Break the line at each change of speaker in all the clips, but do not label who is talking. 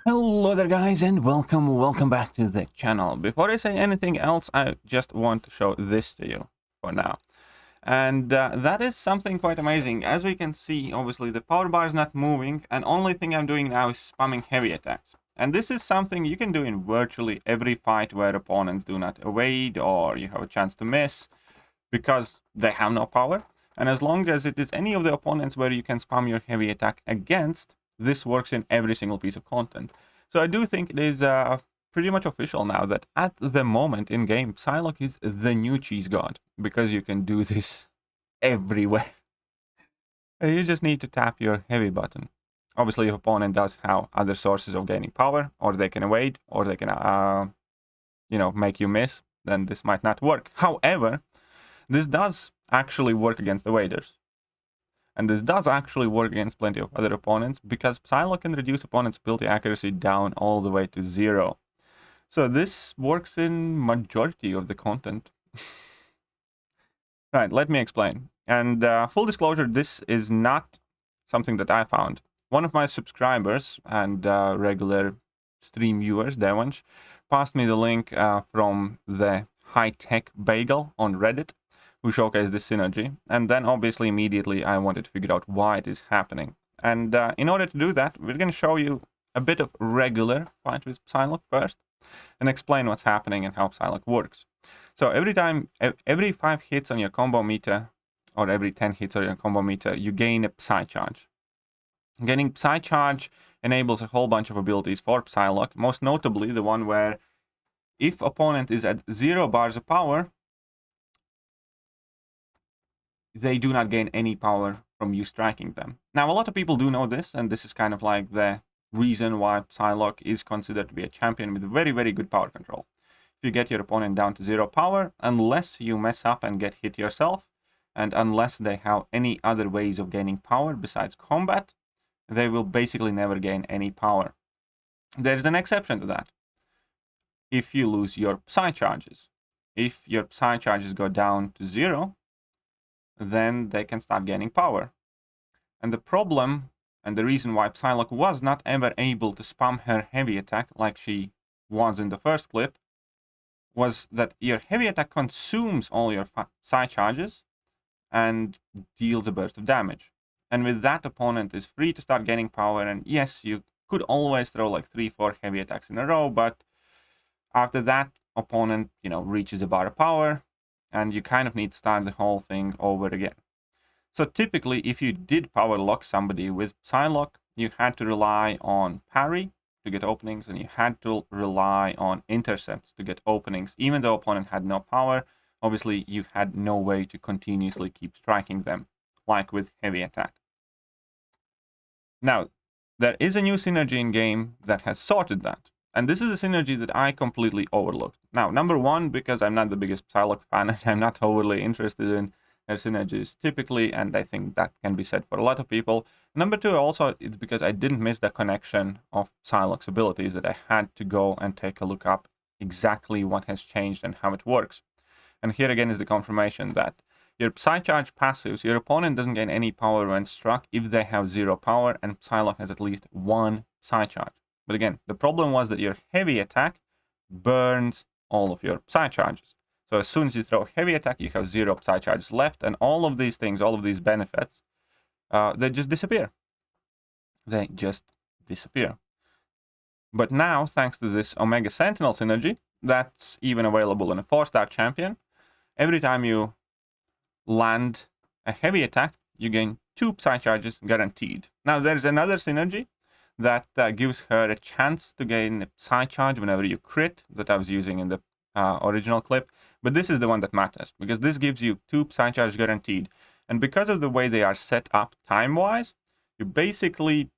Hello there guys and welcome back to the channel. Before I say anything else, I just want to show this to you for now. And that is something quite amazing. As we can see, obviously the power bar is not moving, and only thing I'm doing now is spamming heavy attacks. And this is something you can do in virtually every fight where opponents do not evade or you have a chance to miss because they have no power. And as long as it is any of the opponents where you can spam your heavy attack against, this works in every single piece of content. So I do think it is pretty much official now that at the moment in game, Psylocke is the new cheese god because you can do this everywhere. You just need to tap your heavy button. Obviously, if opponent does have other sources of gaining power, or they can evade, or they can, make you miss, then this might not work. However, this does actually work against evaders. And this does actually work against plenty of other opponents because Psylocke can reduce opponent's ability accuracy down all the way to 0. So this works in majority of the content. Right, let me explain. And full disclosure, this is not something that I found. One of my subscribers and regular stream viewers, Devansh, passed me the link from the high-tech bagel on Reddit, who showcased this synergy, and then obviously immediately I wanted to figure out why it is happening. And in order to do that, we're going to show you a bit of regular fight with Psylocke first, and explain what's happening and how Psylocke works. So every 5 hits on your combo meter, or every 10 hits on your combo meter, you gain a Psy charge. Gaining Psy charge enables a whole bunch of abilities for Psylocke, most notably the one where if opponent is at 0 bars of power, they do not gain any power from you striking them. Now, a lot of people do know this, and this is kind of like the reason why Psylocke is considered to be a champion with very, very good power control. If you get your opponent down to 0 power, unless you mess up and get hit yourself, and unless they have any other ways of gaining power besides combat, they will basically never gain any power. There's an exception to that. If you lose your Psy charges. If your Psy charges go down to 0, then they can start gaining power. And the problem, and the reason why Psylocke was not ever able to spam her heavy attack like she was in the first clip, was that your heavy attack consumes all your Psy charges and deals a burst of damage. And with that, opponent is free to start gaining power, and yes, you could always throw like 3-4 heavy attacks in a row, but after that, opponent, reaches a bar of power, and you kind of need to start the whole thing over again. So typically, if you did power lock somebody with Psylocke, you had to rely on parry to get openings, and you had to rely on intercepts to get openings. Even though opponent had no power, obviously you had no way to continuously keep striking them, like with heavy attack. Now, there is a new synergy in game that has sorted that. And this is a synergy that I completely overlooked. Now, number one, because I'm not the biggest Psylocke fan and I'm not overly interested in their synergies typically, and I think that can be said for a lot of people. Number two, also, it's because I didn't miss the connection of Psylocke's abilities, that I had to go and take a look up exactly what has changed and how it works. And here again is the confirmation that your Psy charge passives, your opponent doesn't gain any power when struck if they have 0 power, and Psylocke has at least 1 Psy charge. But again, the problem was that your heavy attack burns all of your Psy charges. So as soon as you throw heavy attack, you have 0 Psy charges left, and all of these things, all of these benefits, they just disappear. They just disappear. But now, thanks to this Omega Sentinel synergy, that's even available in a 4-star champion, every time you land a heavy attack, you gain 2 Psy charges guaranteed. Now, there's another synergy that gives her a chance to gain a Psy charge whenever you crit, that I was using in the original clip. But this is the one that matters, because this gives you 2 Psy charge guaranteed. And because of the way they are set up time-wise, you basically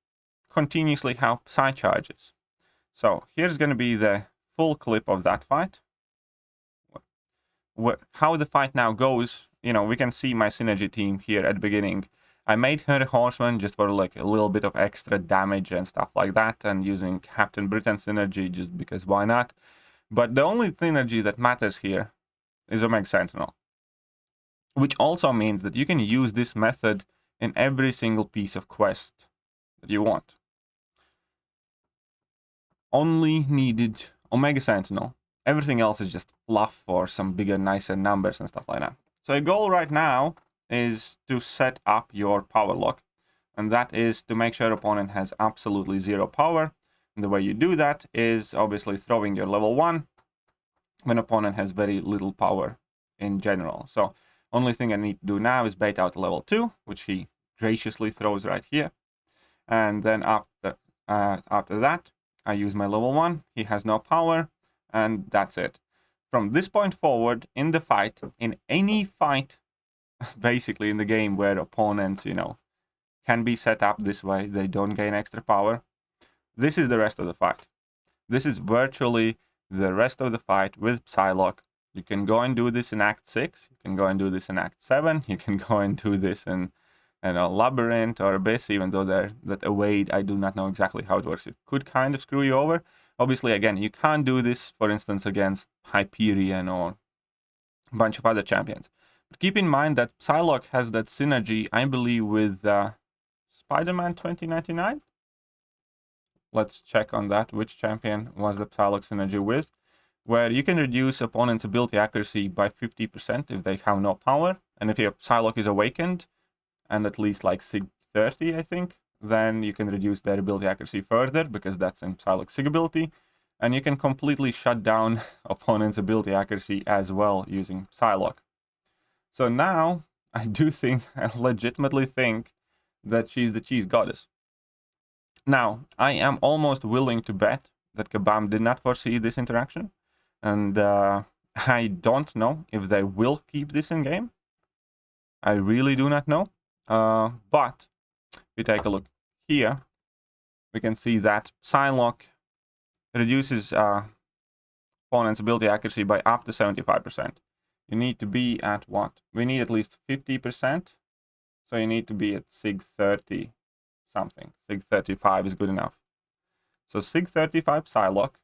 continuously have Psy charges. So here's going to be the full clip of that fight. How the fight now goes, we can see my synergy team here at the beginning. I made her a horseman just for like a little bit of extra damage and stuff like that, and using Captain Britain synergy just because why not. But the only synergy that matters here is Omega Sentinel, which also means that you can use this method in every single piece of quest that you want. only needed Omega Sentinel. Everything else is just fluff for some bigger, nicer numbers and stuff like that. So your goal right now is to set up your power lock. And that is to make sure opponent has absolutely 0 power. And the way you do that is obviously throwing your level 1 when opponent has very little power in general. So only thing I need to do now is bait out level 2, which he graciously throws right here. And then after that, I use my level 1. He has no power, and that's it. From this point forward, in the fight, in any fight, basically in the game where opponents, can be set up this way, they don't gain extra power, this is the rest of the fight. This is virtually the rest of the fight with Psylocke. You can go and do this in Act 6, you can go and do this in Act 7, you can go and do this in Labyrinth or Abyss, even though that Evade, I do not know exactly how it works. It could kind of screw you over. Obviously, again, you can't do this, for instance, against Hyperion or a bunch of other champions. But keep in mind that Psylocke has that synergy, I believe, with Spider-Man 2099. Let's check on that. Which champion was the Psylocke synergy with? Where you can reduce opponent's ability accuracy by 50% if they have no power. And if your Psylocke is awakened, and at least like Sig 30, I think, then you can reduce their ability accuracy further, because that's in Psylocke Sig ability. And you can completely shut down opponent's ability accuracy as well using Psylocke. So now, I legitimately think that she's the cheese goddess. Now, I am almost willing to bet that Kabam did not foresee this interaction. And I don't know if they will keep this in game. I really do not know. But if we take a look here, we can see that Psylocke reduces opponent's ability accuracy by up to 75%. You need to be at what? We need at least 50%. So you need to be at Sig 30 something. Sig 35 is good enough. So Sig 35 Psylocke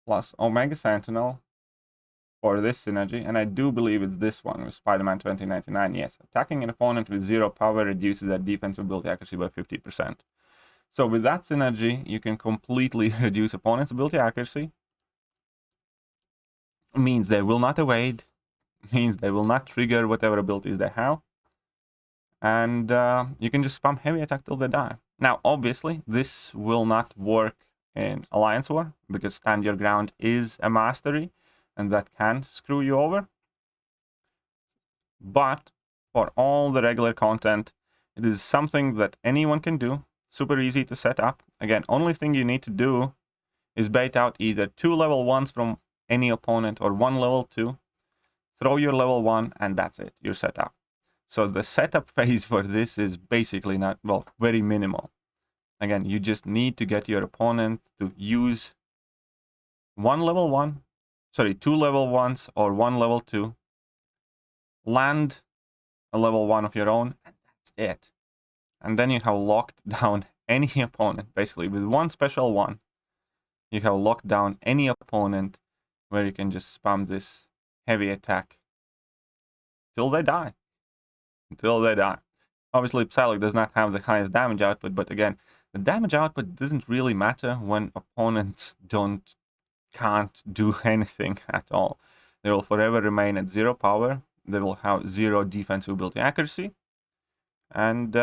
plus Omega Sentinel for this synergy, and I do believe it's this one with Spider-Man 2099. Yes, attacking an opponent with 0 power reduces their defensive ability accuracy by 50%. So with that synergy, you can completely reduce opponent's ability accuracy. Means they will not evade, means they will not trigger whatever abilities they have. And you can just spam heavy attack till they die. Now, obviously, this will not work in Alliance War, because Stand Your Ground is a mastery, and that can screw you over. But for all the regular content, it is something that anyone can do. Super easy to set up. Again, only thing you need to do is bait out either 2 level 1s from any opponent or 1 level 2. Throw your level 1, and that's it. You're set up. So the setup phase for this is basically not, well, very minimal. Again, you just need to get your opponent to use 2 level 1s or 1 level 2. Land a level 1 of your own, and that's it. And then you have locked down any opponent. Basically, with 1 special 1, you have locked down any opponent where you can just spam this heavy attack till they die. Until they die. Obviously, Psylocke does not have the highest damage output, but again, the damage output doesn't really matter when opponents can't do anything at all. They will forever remain at 0 power. They will have 0 defensive ability accuracy. And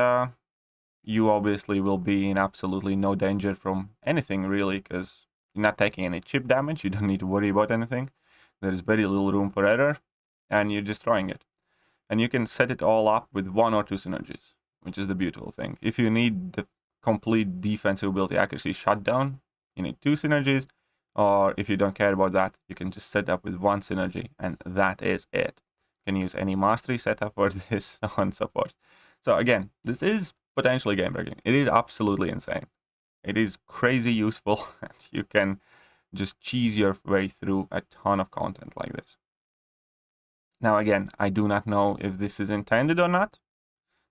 you obviously will be in absolutely no danger from anything, really, because you're not taking any chip damage. You don't need to worry about anything. There is very little room for error, and you're destroying it. And you can set it all up with 1 or 2 synergies, which is the beautiful thing. If you need the complete defensive ability accuracy shutdown, you need 2 synergies. Or if you don't care about that, you can just set up with 1 synergy, and that is it. You can use any mastery setup for this, so on and so forth. So again, this is potentially game breaking. It is absolutely insane. It is crazy useful, and you can just cheese your way through a ton of content like this. Now again, I do not know if this is intended or not.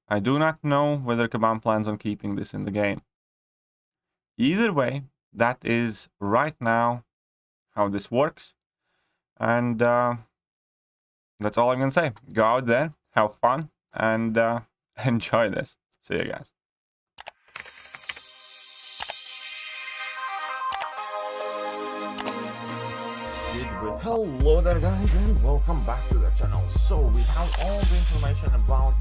I do not know whether Kabam plans on keeping this in the game. Either way, that is right now how this works. And that's all I'm going to say. Go out there, have fun, and enjoy this. See you guys.
proceed with. Hello there guys and welcome back to the channel. So we have all the information about